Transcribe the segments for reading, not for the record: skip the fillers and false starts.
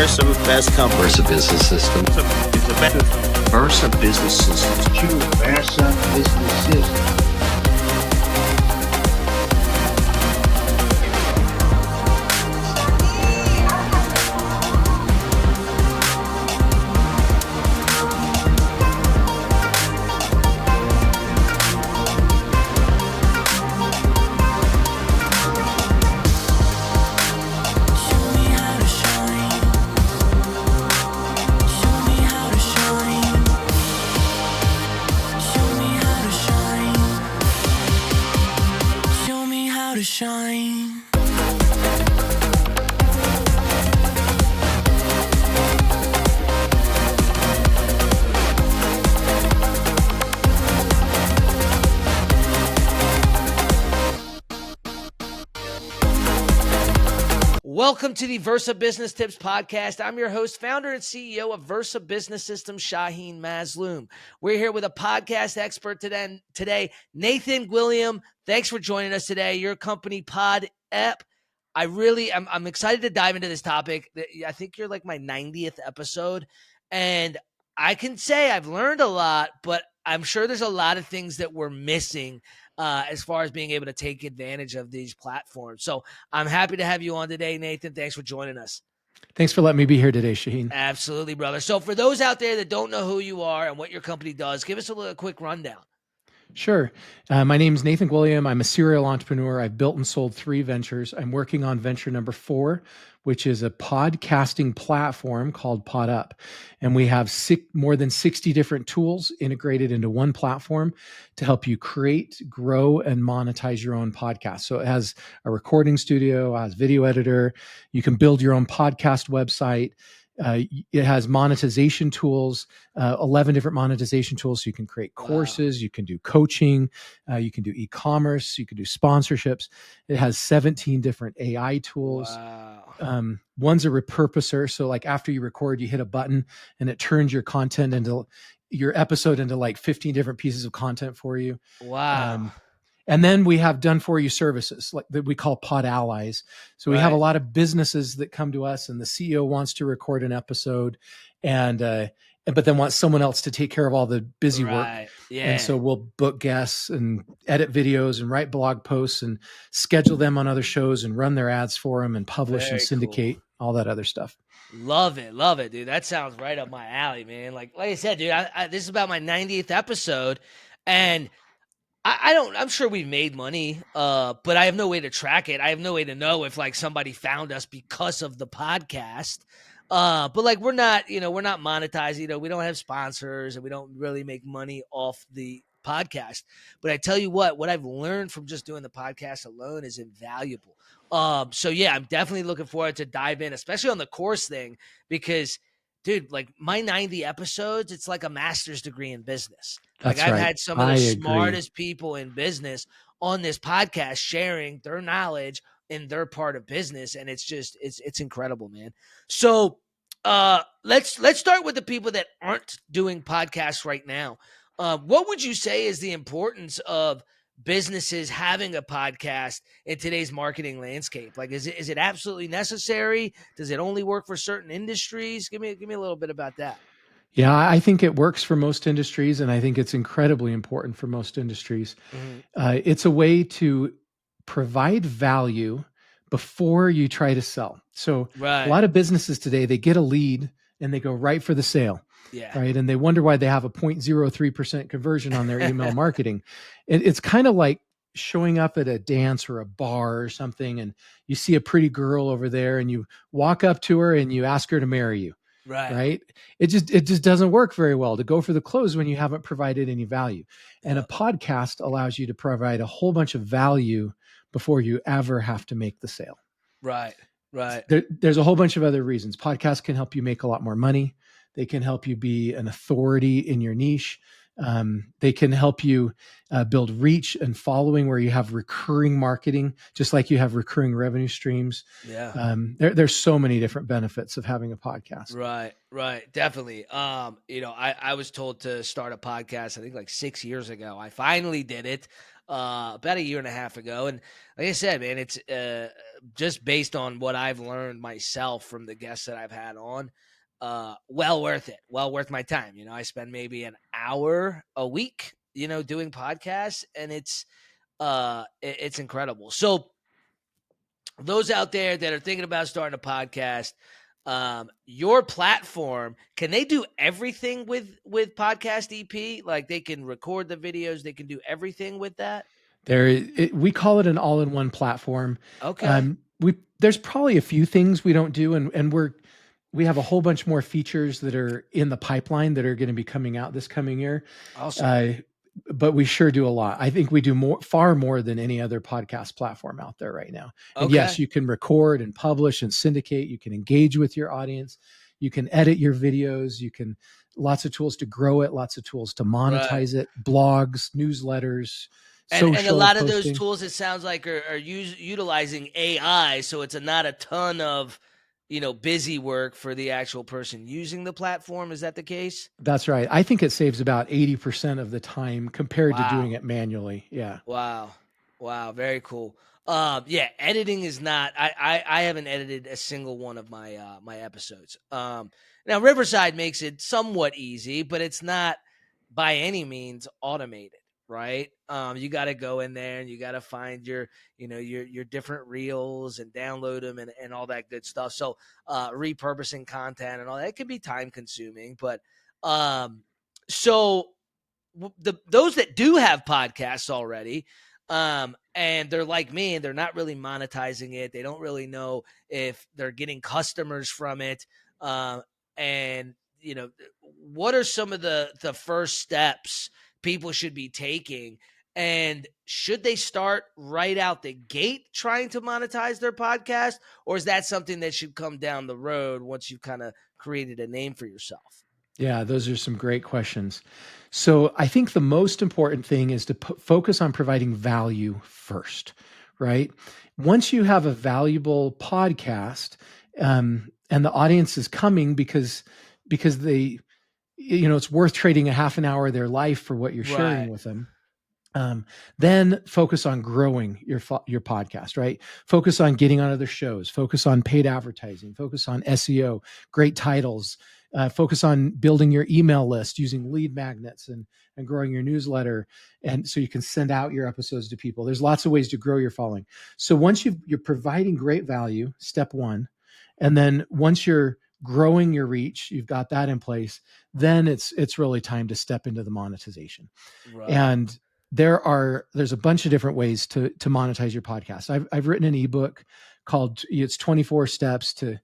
Versa best company. Versa Business System. It's a better. Versa Business System. True Versa Business System. Shine. Welcome to the Versa Business Tips Podcast. I'm your host, founder and CEO of Versa Business Systems, Shaheen Mazloom. We're here with a podcast expert today, Nathan William. Thanks for joining us today. Your company, PodUp. I'm excited to dive into this topic. I think you're like my 90th episode, and I can say I've learned a lot, but I'm sure there's a lot of things that we're missing as far as being able to take advantage of these platforms. So I'm happy to have you on today, Nathan. Thanks for joining us. Thanks for letting me be here today, Shaheen. Absolutely, brother. So for those out there that don't know who you are and what your company does, give us a quick rundown. Sure. My name is Nathan William. I'm a serial entrepreneur. I've built and sold 3 ventures. I'm working on venture number 4, which is a podcasting platform called PodUp. And we have more than 60 different tools integrated into one platform to help you create, grow, and monetize your own podcast. So it has a recording studio, it has video editor. You can build your own podcast website. It has monetization tools, 11 different monetization tools. So you can create courses, you can do coaching, you can do e-commerce, you can do sponsorships. It has 17 different AI tools. Wow. One's a repurposer. So like after you record, you hit a button and it turns your content into your episode into like 15 different pieces of content for you. Wow. And then we have done for you services like that we call Pod Allies. So we have a lot of businesses that come to us and the CEO wants to record an episode but then wants someone else to take care of all the busy work. Yeah. And so we'll book guests and edit videos and write blog posts and schedule them on other shows and run their ads for them and publish and syndicate all that other stuff. Love it, dude. That sounds right up my alley, man. Like I said, dude, this is about my 90th episode, and I'm sure we've made money, but I have no way to track it. I have no way to know if like somebody found us because of the podcast. But like we're not monetized. We don't have sponsors and we don't really make money off the podcast. But I tell you what I've learned from just doing the podcast alone is invaluable. So yeah, I'm definitely looking forward to dive in, especially on the course thing, because dude, like my 90 episodes, it's like a master's degree in business. Like I've had some of the smartest people in business on this podcast sharing their knowledge in their part of business. And it's just, it's incredible, man. So let's start with the people that aren't doing podcasts right now. What would you say is the importance of businesses having a podcast in today's marketing landscape? Like, is it absolutely necessary? Does it only work for certain industries? Give me a little bit about that. Yeah, I think it works for most industries, and I think it's incredibly important for most industries. Mm-hmm. It's a way to provide value before you try to sell. So a lot of businesses today, they get a lead and they go right for the sale. Yeah. Right. And they wonder why they have a 0.03% conversion on their email marketing. It's kind of like showing up at a dance or a bar or something, and you see a pretty girl over there and you walk up to her and you ask her to marry you. Right. It just doesn't work very well to go for the close when you haven't provided any value. And a podcast allows you to provide a whole bunch of value before you ever have to make the sale. Right. There's a whole bunch of other reasons. Podcasts can help you make a lot more money. They can help you be an authority in your niche. They can help you build reach and following where you have recurring marketing, just like you have recurring revenue streams. Yeah. There's so many different benefits of having a podcast. Right. Definitely. I was told to start a podcast, I think like 6 years ago. I finally did it. about a year and a half ago. And like I said, man, it's just based on what I've learned myself from the guests that I've had on. Well worth it. Well worth my time. I spend maybe an hour a week, doing podcasts, and it's incredible. So those out there that are thinking about starting a podcast, your platform, can they do everything with podcast EP? Like they can record the videos, they can do everything with that. We call it an all-in-one platform. Okay. There's probably a few things we don't do, and we have a whole bunch more features that are in the pipeline that are going to be coming out this coming year. Awesome. But we sure do a lot. I think we do far more than any other podcast platform out there right now. And Okay. yes, you can record and publish and syndicate. You can engage with your audience. You can edit your videos. Lots of tools to grow it, lots of tools to monetize it, blogs, newsletters, and a lot of posting. those tools, it sounds like, are utilizing AI. So it's not a ton of, busy work for the actual person using the platform. Is that the case? That's right. I think it saves about 80% of the time compared to doing it manually. Yeah. Wow. Very cool. Yeah, editing is not, I haven't edited a single one of my my episodes. Now Riverside makes it somewhat easy, but it's not by any means automated, right? You got to go in there and you got to find your, your different reels and download them and all that good stuff. So, repurposing content and all that, it can be time consuming, but so those that do have podcasts already, and they're like me and they're not really monetizing it, they don't really know if they're getting customers from it, and what are some of the first steps people should be taking, and should they start right out the gate trying to monetize their podcast, or is that something that should come down the road once you've kind of created a name for yourself? Yeah, those are some great questions. So I think the most important thing is to focus on providing value first, right? Once you have a valuable podcast, and the audience is coming because they, it's worth trading a half an hour of their life for what you're sharing with them. Then focus on growing your podcast, right? Focus on getting on other shows, focus on paid advertising, focus on SEO, great titles, focus on building your email list using lead magnets and growing your newsletter. And so you can send out your episodes to people. There's lots of ways to grow your following. So once you're providing great value, step one, and then once you're growing your reach, you've got that in place, then it's really time to step into the monetization. Right. And there's a bunch of different ways to monetize your podcast. I've written an ebook called it's 24 steps to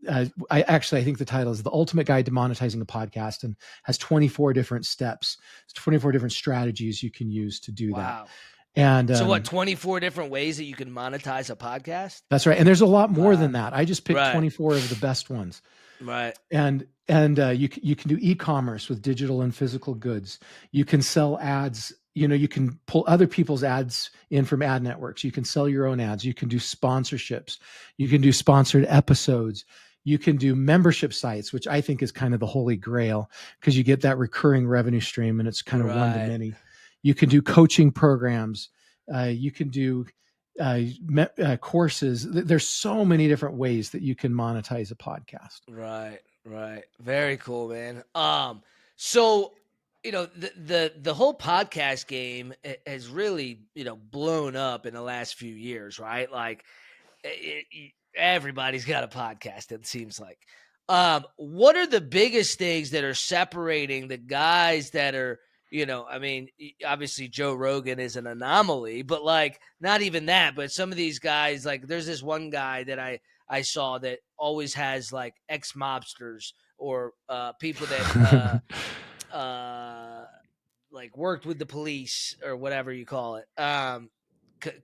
I think the title is The Ultimate Guide to Monetizing a Podcast, and has 24 different steps, 24 different strategies you can use to do that. And so what, 24 different ways that you can monetize a podcast? That's right. And there's a lot more than that. I just picked 24 of the best ones. Right. And you can do e-commerce with digital and physical goods. You can sell ads. You can pull other people's ads in from ad networks. You can sell your own ads. You can do sponsorships. You can do sponsored episodes. You can do membership sites, which I think is kind of the holy grail, because you get that recurring revenue stream and it's kind of one to many. You can do coaching programs. You can do courses. There's so many different ways that you can monetize a podcast. Right. Very cool, man. So, the whole podcast game has really, blown up in the last few years, right? Like everybody's got a podcast, it seems like. What are the biggest things that are separating the guys that are, obviously Joe Rogan is an anomaly, but like not even that, but some of these guys, like there's this one guy that I saw that always has like ex-mobsters or people that like worked with the police or whatever you call it,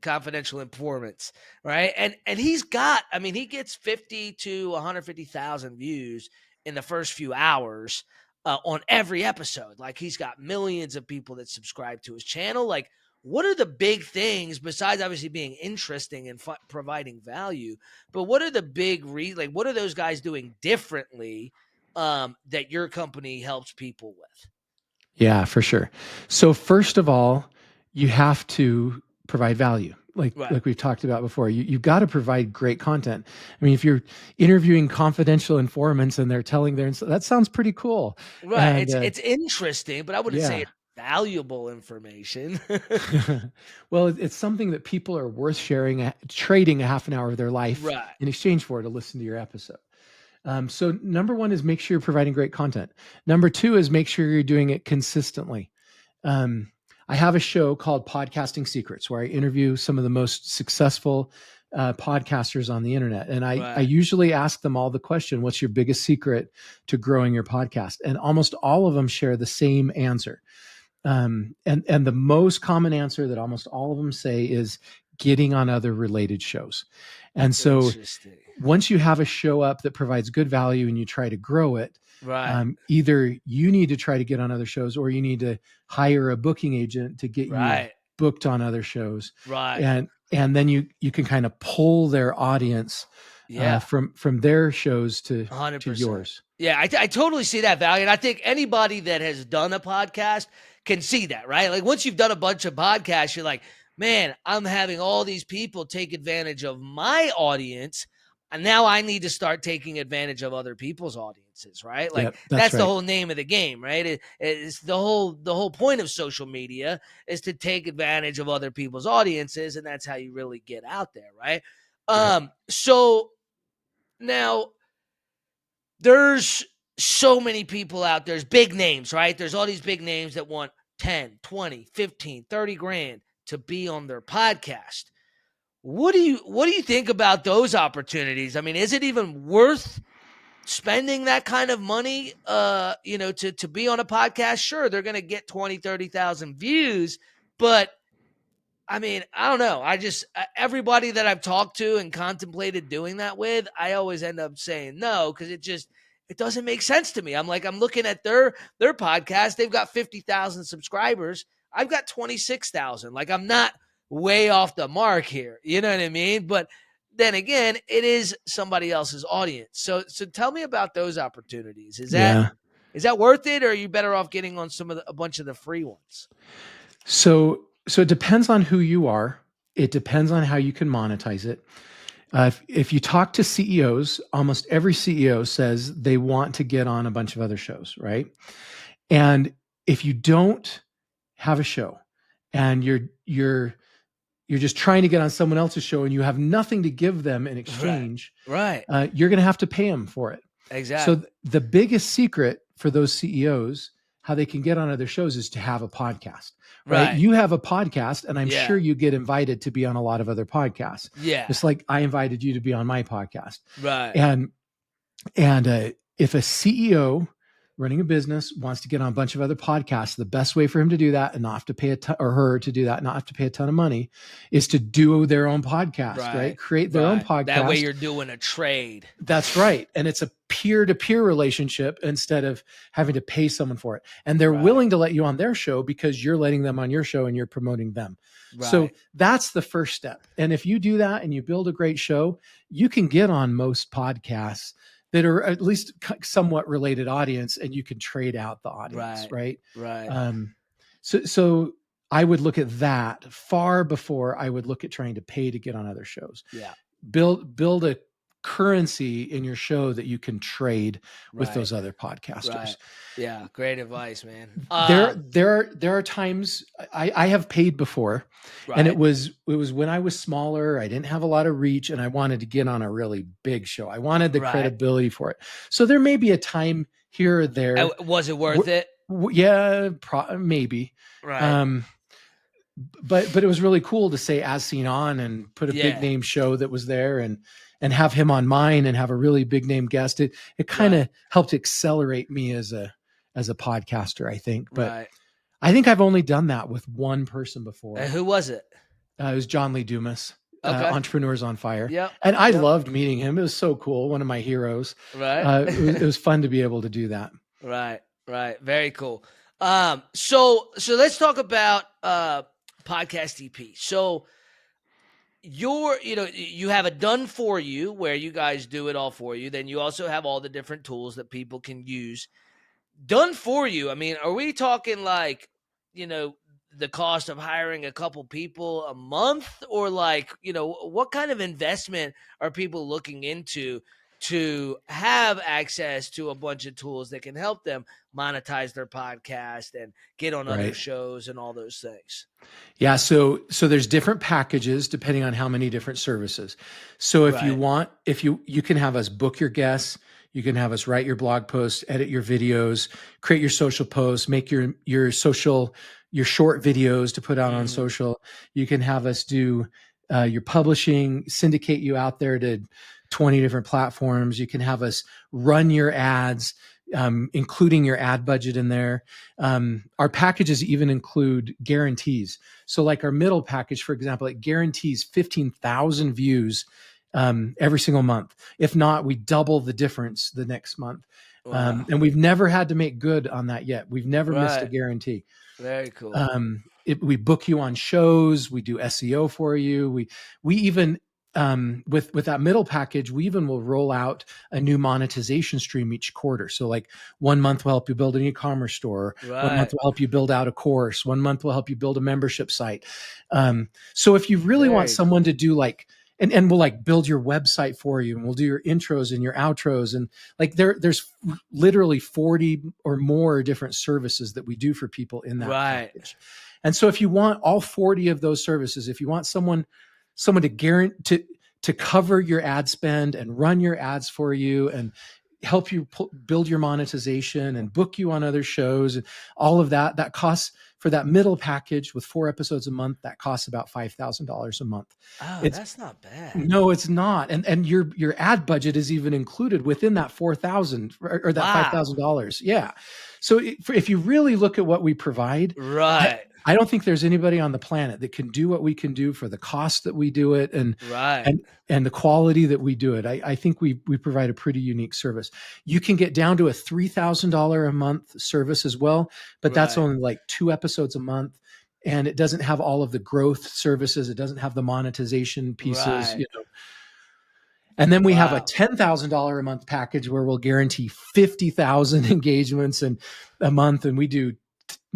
confidential informants, right? And he's got, he gets 50 to 150,000 views in the first few hours on every episode. Like he's got millions of people that subscribe to his channel. Like, what are the big things besides obviously being interesting and providing value? But what are the big what are those guys doing differently that your company helps people with? Yeah, for sure. So first of all, you have to provide value. Like Right. we've talked about before, you've got to provide great content. I mean, if you're interviewing confidential informants and they're telling that sounds pretty cool. Right. And It's interesting, but I wouldn't say yeah, it's valuable information. well, it's something that people are worth sharing, trading a half an hour of their life Right. in exchange for to listen to your episode. So number one is make sure you're providing great content. Number two is make sure you're doing it consistently. Um, I have a show called Podcasting Secrets where I interview some of the most successful podcasters on the internet. And I Right. usually ask them all the question, what's your biggest secret to growing your podcast? And almost all of them share the same answer. And the most common answer that almost all of them say is getting on other related shows. And so Interesting. once you have a show up that provides good value and you try to grow it, Right. either you need to try to get on other shows or you need to hire a booking agent to get you Right. booked on other shows. Right. And then you can kind of pull their audience Yeah. from their shows to 100%. yours. Yeah, I totally see that value. And I think anybody that has done a podcast can see that, right? Like once you've done a bunch of podcasts, you're like, man, I'm having all these people take advantage of my audience. And now I need to start taking advantage of other people's audiences, right? Like Yep, that's the right. whole name of the game, right? It's the whole point of social media is to take advantage of other people's audiences, and that's how you really get out there, right? Yep. So now there's so many people out there's big names, right? There's all these big names that want 10, 20, 15, 30 grand to be on their podcast. What do you think about those opportunities? I mean, is it even worth spending that kind of money to be on a podcast? Sure, they're going to get 20, 30,000 views, but I mean, I don't know. Everybody that I've talked to and contemplated doing that with, I always end up saying no because it doesn't make sense to me. I'm looking at their podcast. They've got 50,000 subscribers. I've got 26,000. Like I'm not way off the mark here. You know what I mean? But then again, it is somebody else's audience. So tell me about those opportunities. Is that worth it, or are you better off getting on a bunch of the free ones? So it depends on who you are. It depends on how you can monetize it. If you talk to CEOs, almost every CEO says they want to get on a bunch of other shows, right? And if you don't have a show and you're just trying to get on someone else's show and you have nothing to give them in exchange, right. You're going to have to pay them for it. Exactly. So the biggest secret for those CEOs, how they can get on other shows, is to have a podcast, right? You have a podcast, and I'm sure you get invited to be on a lot of other podcasts. Yeah. Just like I invited you to be on my podcast. Right. And if a CEO running a business wants to get on a bunch of other podcasts, the best way for him to do that and not have to pay or her to do that, not have to pay a ton of money, is to do their own podcast, right? Create their own podcast. That way you're doing a trade. That's right. And it's a peer-to-peer relationship instead of having to pay someone for it. And they're willing to let you on their show because you're letting them on your show and you're promoting them. Right. So that's the first step. And if you do that and you build a great show, you can get on most podcasts that are at least somewhat related audience, and you can trade out the audience, right? So I would look at that far before I would look at trying to pay to get on other shows. Yeah. Build a currency in your show that you can trade with those other podcasters. Right. Yeah. Great advice, man. There are times I have paid before, and it was when I was smaller, I didn't have a lot of reach, and I wanted to get on a really big show. I wanted the credibility for it. So there may be a time here or there. Was it worth it? Yeah, maybe. Right. But it was really cool to say As Seen On and put a big name show that was there and have him on mine and have a really big name guest. It kind of helped accelerate me as a podcaster, I think. But I think I've only done that with one person before. And who was it? It was John Lee Dumas, Entrepreneurs on Fire. Yeah. And I loved meeting him. It was so cool. One of my heroes. Right. It was fun to be able to do that. Right. Very cool. So let's talk about Podcast EP. So you have it done for you where you guys do it all for you. Then you also have all the different tools that people can use done for you. I mean, are we talking like, the cost of hiring a couple people a month, or like, what kind of investment are people looking into to have access to a bunch of tools that can help them monetize their podcast and get on other Right. shows and all those things? Yeah, so there's different packages depending on how many different services. So if you Right. want, if you can have us book your guests, you can have us write your blog posts, edit your videos, create your social posts, make your short videos to put out on Mhm. social. You can have us do your publishing, syndicate you out there to 20 different platforms. You can have us run your ads, including your ad budget in there. Our packages even include guarantees. So, like our middle package, for example, it guarantees 15,000 views every single month. If not, we double the difference the next month. Wow. And we've never had to make good on that yet. We've never missed a Right. guarantee. Very cool. We book you on shows. We do SEO for you. We even with that middle package, we even will roll out a new monetization stream each quarter. So like 1 month will help you build an e-commerce store. 1 month Right. will help you build out a course. 1 month will help you build a membership site. So if you really want Very someone cool. to do like, and we'll like build your website for you, and we'll do your intros and your outros, and like there's literally 40 or more different services that we do for people in that Right. package. And so if you want all 40 of those services, if you want someone to guarantee to cover your ad spend and run your ads for you and help you build your monetization and book you on other shows and all of that, that costs for that middle package with 4 episodes a month, that costs about $5,000 a month. Oh, It's that's not bad. no, it's not. And your ad budget is even included within that 4,000 or that Wow. $5,000. Yeah. So if you really look at what we provide, I, Right. I don't think there's anybody on the planet that can do what we can do for the cost that we do it Right. and and the quality that we do it. I think we provide a pretty unique service. You can get down to a $3,000 a month service as well, but that's Right. only like 2 episodes a month. And it doesn't have all of the growth services. It doesn't have the monetization pieces, Right. And then we have a Wow. $10,000 a month package where we'll guarantee 50,000 engagements and a month, and we do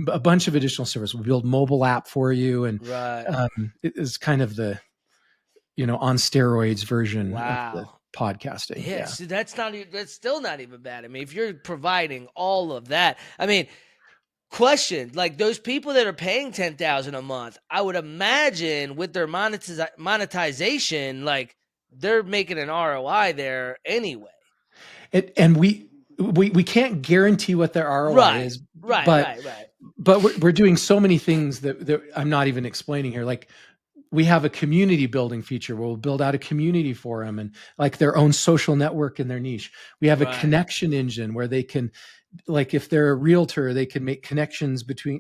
a bunch of additional service. We build mobile app for you, and Right. it is kind of the on steroids version of the Wow. podcasting. Yeah, Yeah. see, that's still not even bad. I mean, if you're providing all of that, I mean, question, like those people that are paying 10,000 a month, I would imagine with their monetization, like they're making an ROI there anyway. And we can't guarantee what their ROI Right. is, Right. but Right. Right. we're doing so many things that I'm not even explaining here. Like we have a community building feature where we'll build out a community for them and like their own social network in their niche. We have a Right. connection engine where they can, like if they're a realtor, they can make connections between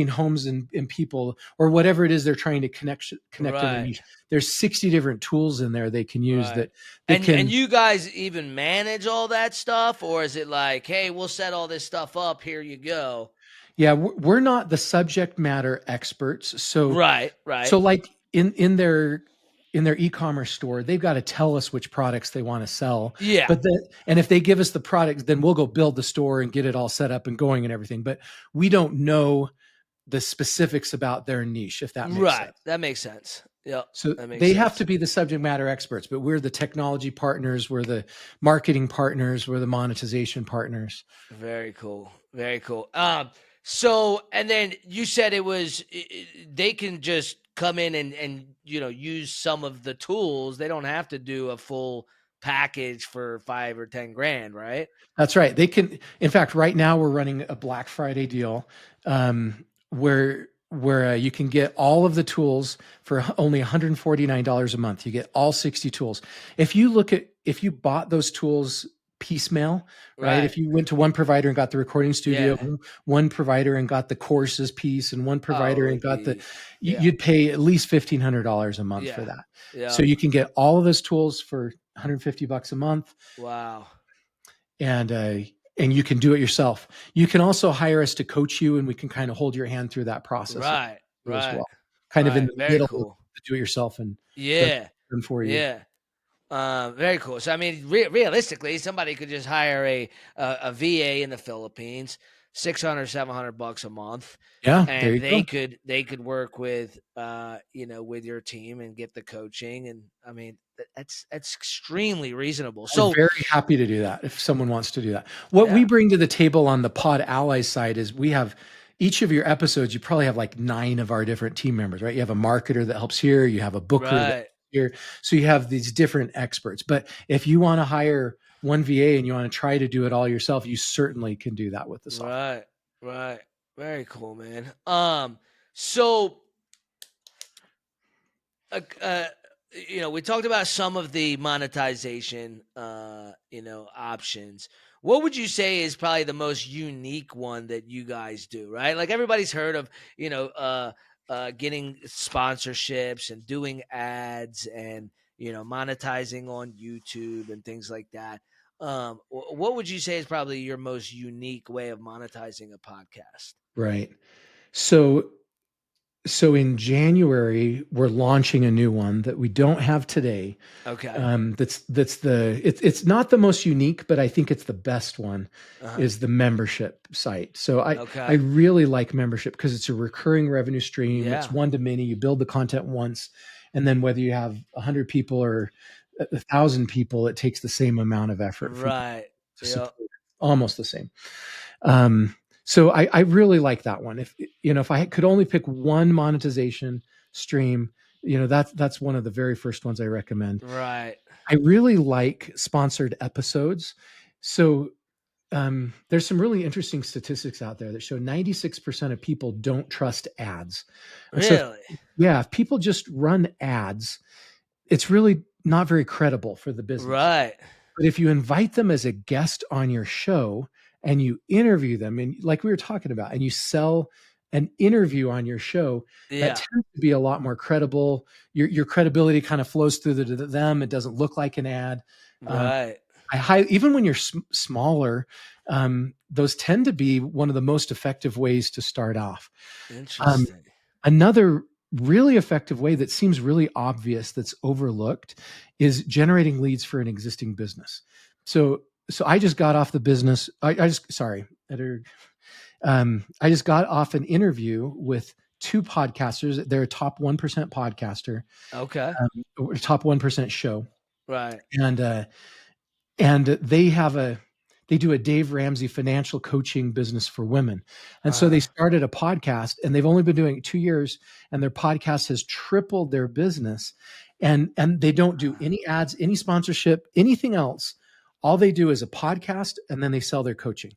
homes and people or whatever it is they're trying to connect in their Right. niche. There's 60 different tools in there they can use Right. that can. And you guys even manage all that stuff, or is it like, hey, we'll set all this stuff up, here you go? Yeah, we're not the subject matter experts. Right. Right. So like in their e-commerce store, they've got to tell us which products they want to sell. Yeah. And if they give us the products, then we'll go build the store and get it all set up and going and everything. But we don't know the specifics about their niche, if that makes Right. sense. That makes sense. Yep. So That makes they sense. have to be the subject matter experts, but we're the technology partners, we're the marketing partners, we're the monetization partners. Very cool. Very cool. So, and then you said it was, they can just come in and use some of the tools. They don't have to do a full package for 5 or 10 grand, right? That's right. They can. In fact, right now we're running a Black Friday deal where you can get all of the tools for only $149 a month. You get all 60 tools. If you bought those tools piecemeal, right? If you went to one provider and got the recording studio, Yeah. one provider and got the courses piece, and one provider Oh, and got the, yeah. you'd pay at least $1,500 a month for Yeah. that. Yeah. So you can get all of those tools for $150 a month. Wow. And you can do it yourself. You can also hire us to coach you, and we can kind of hold your hand through that process Right. as Right. well. Kind of in Right. the Very middle of cool. the do it yourself and Yeah. done for you. Yeah. Very cool. So I mean, realistically, somebody could just hire a VA in the Philippines, $600, $700 a month, Yeah, there and you go. they could work with with your team and get the coaching. And I mean, that's extremely reasonable. I'm So very happy to do that if someone wants to do that. What we yeah, bring to the table on the Pod Allies side is we have each of your episodes, you probably have like 9 of our different team members, right? You have a marketer that helps here, you have a booker that right, helps here. So you have these different experts. But if you want to hire one VA and you want to try to do it all yourself, you certainly can do that with the software. right, right. Very cool, man. So uh, uh, we talked about some of the monetization, options. What would you say is probably the most unique one that you guys do? Right, like everybody's heard of, getting sponsorships and doing ads and monetizing on YouTube and things like that. What would you say is probably your most unique way of monetizing a podcast? Right. So in January, we're launching a new one that we don't have today. Okay. It's not the most unique, but I think it's the best one, Uh-huh. is the membership site. So I Okay. really like membership because it's a recurring revenue stream. It's Yeah. one to many. You build the content once, and then whether you have 100 people or 1,000 people, it takes the same amount of effort from Right. to Yeah. support it. Almost the same. So I really like that one. If I could only pick one monetization stream, that's one of the very first ones I recommend. Right. I really like sponsored episodes. So there's some really interesting statistics out there that show 96% of people don't trust ads. And so, Really? if people just run ads, it's really not very credible for the business. Right. But if you invite them as a guest on your show and you interview them, and like we were talking about, and you sell an interview on your show, that Yeah. tends to be a lot more credible. Your credibility kind of flows through to them. It doesn't look like an ad. Um, Right. even when you're smaller, those tend to be one of the most effective ways to start off. Um, Interesting. Another really effective way that seems really obvious that's overlooked is generating leads for an existing business. So I just got off the business. I just sorry, editor. I just got off an interview with 2 podcasters. They're a top 1% podcaster, Okay. top 1% show, Right. and they do a Dave Ramsey financial coaching business for women. And so they Uh-huh. started a podcast, and they've only been doing it 2 years, and their podcast has tripled their business. And they don't do any ads, any sponsorship, anything else. All they do is a podcast, and then they sell their coaching.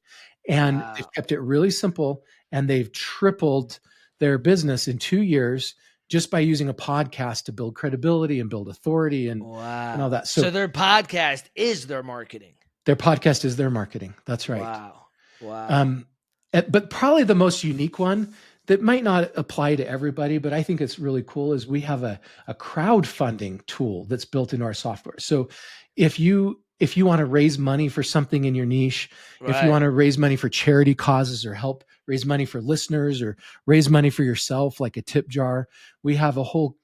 And they've Wow. kept it really simple, and they've tripled their business in 2 years just by using a podcast to build credibility and build authority and all Wow. that. So So their podcast is their marketing. their podcast is their marketing. That's right. Wow. Wow. Um, but probably the most unique one that might not apply to everybody, but I think it's really cool, is we have a crowdfunding tool that's built into our software. So if you want to raise money for something in your niche, if you Right. want to raise money for charity causes or help raise money for listeners or raise money for yourself, like a tip jar, we have a whole,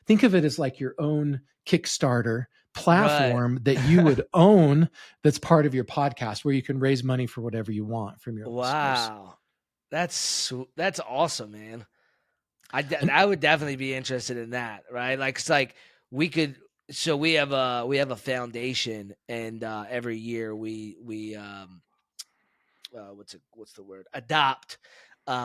think of it as like your own Kickstarter Right. platform that you would own, that's part of your podcast, where you can raise money for whatever you want from your listeners. Wow. That's awesome, man. And I would definitely be interested in that, right? Like it's like we could. So we have a foundation, and every year we what's the word, adopt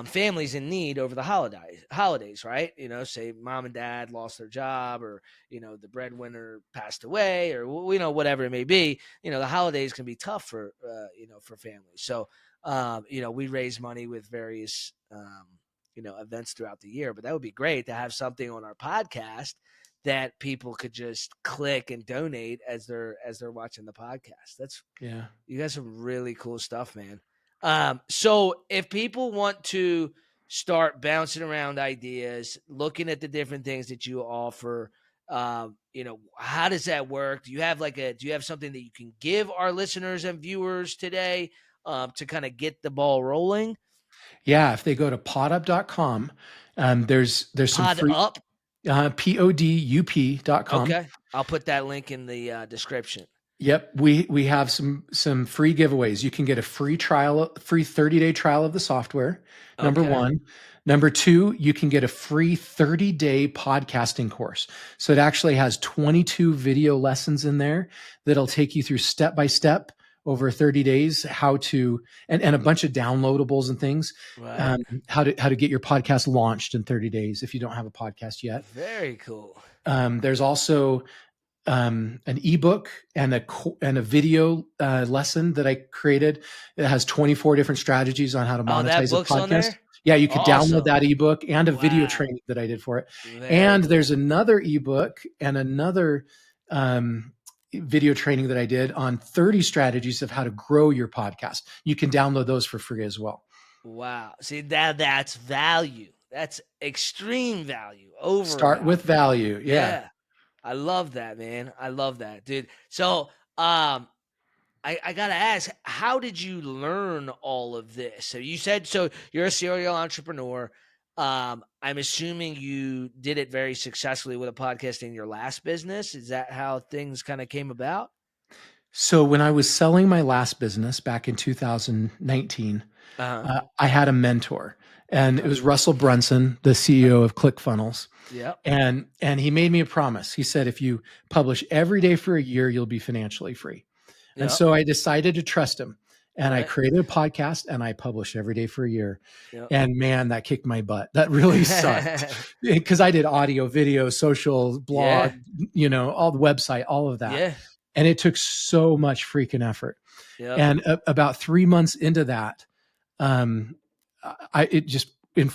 families in need over the holidays, right? Say mom and dad lost their job, or the breadwinner passed away, or whatever it may be. The holidays can be tough for families. So we raise money with various events throughout the year. But that would be great to have something on our podcast that people could just click and donate as they're watching the podcast. yeah, You got some really cool stuff, man. So if people want to start bouncing around ideas, looking at the different things that you offer, how does that work? Do you have something that you can give our listeners and viewers today, to kind of get the ball rolling? yeah. If they go to podup.com, there's some Pod free up. podup.com. Okay. I'll put that link in the description. Yep, we have some free giveaways. You can get a free 30-day trial of the software. Number Okay. one. Number two, you can get a free 30-day podcasting course. So it actually has 22 video lessons in there that'll take you through step by step over 30 days how to and a bunch of downloadables and things, Right. how to get your podcast launched in 30 days if you don't have a podcast yet. Very cool. There's also an ebook and a video lesson that I created. It has 24 different strategies on how to Oh, that monetize a book's on podcast. there? Yeah, you could download Awesome. that ebook and a video Wow. training that I did for it. Very And cool. there's another ebook and another video training that I did on 30 strategies of how to grow your podcast. You can download those for free as well. Wow. See, that's value. That's extreme value. Over Start with value. Yeah. I love that, man. I love that, dude. So, I gotta ask, how did you learn all of this? So you said so you're a serial entrepreneur. I'm assuming you did it very successfully with a podcast in your last business. Is that how things kind of came about? So when I was selling my last business back in 2019, Uh-huh. I had a mentor, and it Okay. was Russell Brunson, the CEO of ClickFunnels. Yep. And he made me a promise. He said, if you publish every day for a year, you'll be financially free. And Yep. so I decided to trust him. And I Right. created a podcast and I published every day for a year. Yep. And man, that kicked my butt. That really sucked because I did audio, video, social, blog, all the website, all of that. Yeah. And it took so much freaking effort. Yep. And about 3 months into that, um,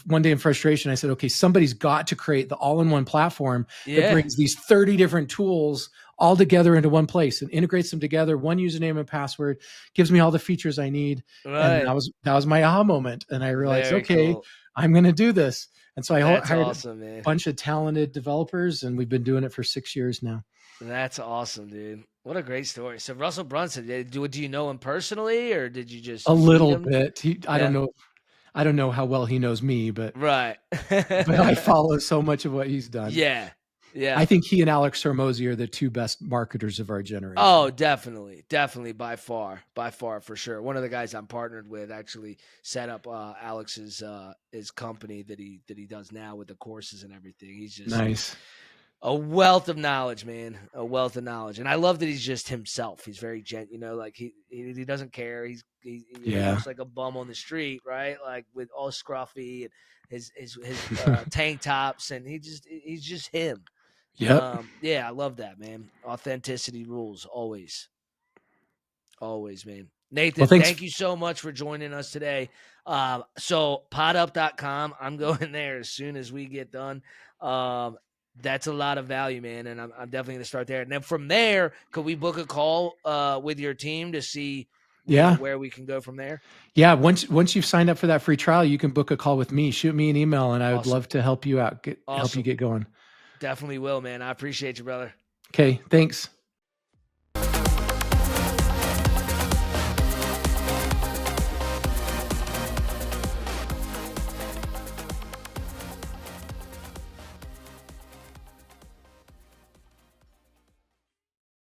one day in frustration, I said, okay, somebody's got to create the all-in-one platform that brings these 30 different tools all together into one place and integrates them together, one username and password, gives me all the features I need. Right. And that was my aha moment. And I realized, Very okay, cool. I'm going to do this. And so I That's hired awesome, man. a bunch of talented developers, and we've been doing it for 6 years now. That's awesome, dude. What a great story. So Russell Brunson, do you know him personally, or did you just A meet little him? bit. I don't know how well he knows me, but Right. but I follow so much of what he's done. Yeah. Yeah. I think he and Alex Hormozy are the two best marketers of our generation. Oh, definitely. Definitely by far for sure. One of the guys I'm partnered with actually set up Alex's his company that he does now with the courses and everything. He's just Nice. a wealth of knowledge, man. A wealth of knowledge. And I love that he's just himself. He's very like he doesn't care. He looks like a bum on the street, right? Like with all scruffy and his tank tops, and he's just him. Yep. Yeah, I love that, man. Authenticity rules always. Always, man. Nathan, Well, thank you so much for joining us today. So podup.com, I'm going there as soon as we get done. That's a lot of value, man, and I'm definitely going to start there. And then from there, could we book a call with your team to see where we can go from there? Yeah, once you've signed up for that free trial, you can book a call with me. Shoot me an email, and I would love to help you out, help you get going. Definitely will, man. I appreciate you, brother. Okay, thanks.